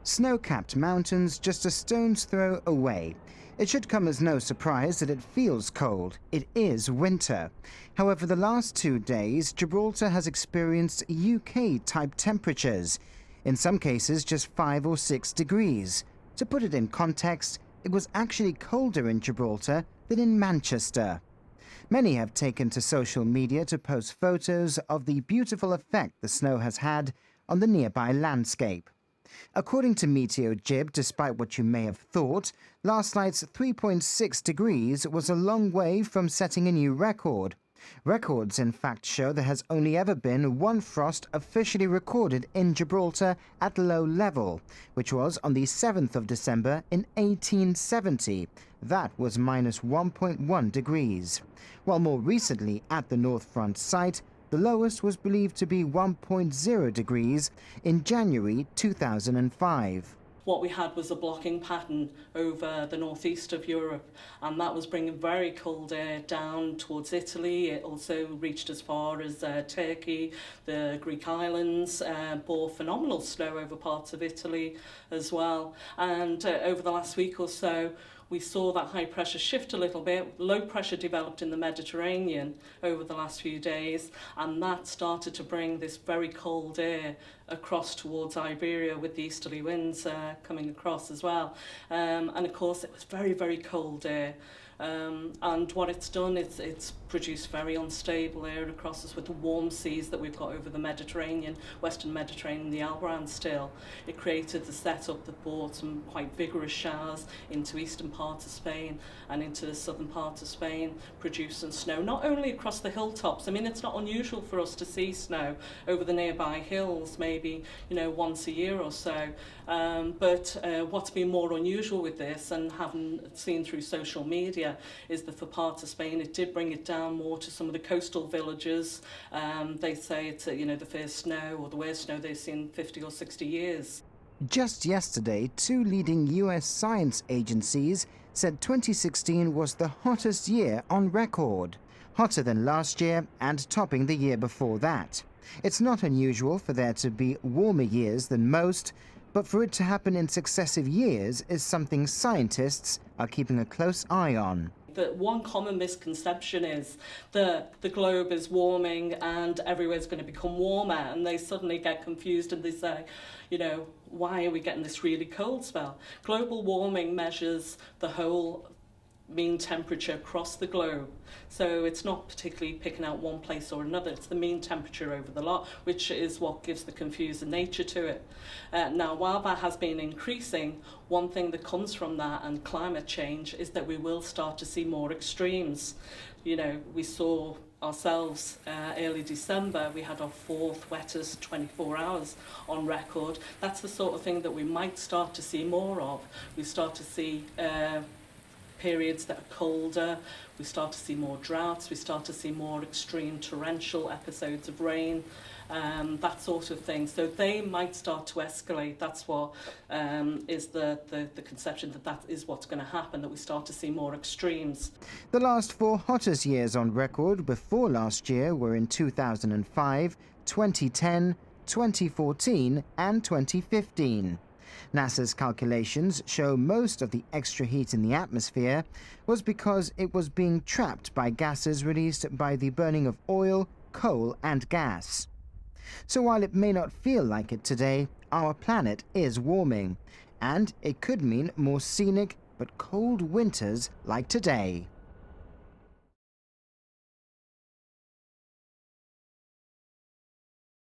Snow-capped mountains just a stone's throw away. It should come as no surprise that it feels cold. It is winter. However, the last 2 days, Gibraltar has experienced UK-type temperatures, in some cases just 5 or 6 degrees. To put it in context, it was actually colder in Gibraltar than in Manchester. Many have taken to social media to post photos of the beautiful effect the snow has had on the nearby landscape. According to Meteo-Gib, despite what you may have thought, last night's 3.6 degrees was a long way from setting a new record. Records, in fact, show there has only ever been one frost officially recorded in Gibraltar at low level, which was on the 7th of December in 1870. That was minus 1.1 degrees. While more recently, at the North Front site, the lowest was believed to be 1.0 degrees in January 2005. What we had was a blocking pattern over the northeast of Europe, and that was bringing very cold air down towards Italy. It also reached as far as Turkey, the Greek islands, bore phenomenal snow over parts of Italy as well. And over the last week or so, we saw that high pressure shift a little bit. Low pressure developed in the Mediterranean over the last few days, and that started to bring this very cold air across towards Iberia with the easterly winds coming across as well. And of course, it was very, very cold air. And what it's done, it's produced very unstable air across us with the warm seas that we've got over the Mediterranean, Western Mediterranean, the Alboran still. It created the setup that brought some quite vigorous showers into eastern parts of Spain and into the southern part of Spain, producing snow, not only across the hilltops. I mean, it's not unusual for us to see snow over the nearby hills, maybe, once a year or so. But what's been more unusual with this, and having seen through social media, is that for parts of Spain it did bring it down more to some of the coastal villages. They say it's the first snow or the worst snow they've seen in 50 or 60 years. Just yesterday, 2 leading US science agencies said 2016 was the hottest year on record, hotter than last year and topping the year before that. It's not unusual for there to be warmer years than most, but for it to happen in successive years is something scientists are keeping a close eye on. The one common misconception is that the globe is warming and everywhere's going to become warmer, and they suddenly get confused and they say, why are we getting this really cold spell? Global warming measures the whole mean temperature across the globe. So it's not particularly picking out one place or another, it's the mean temperature over the lot, which is what gives the confusing nature to it. Now, while that has been increasing, one thing that comes from that and climate change is that we will start to see more extremes. We saw ourselves early December, we had our 4th wettest 24 hours on record. That's the sort of thing that we might start to see more of. We start to see periods that are colder, we start to see more droughts, we start to see more extreme torrential episodes of rain, that sort of thing. So they might start to escalate. That's what is the conception that is what's going to happen, that we start to see more extremes. The last 4 hottest years on record before last year were in 2005, 2010, 2014 and 2015. NASA's calculations show most of the extra heat in the atmosphere was because it was being trapped by gases released by the burning of oil, coal and gas. So while it may not feel like it today, our planet is warming, and it could mean more scenic but cold winters like today.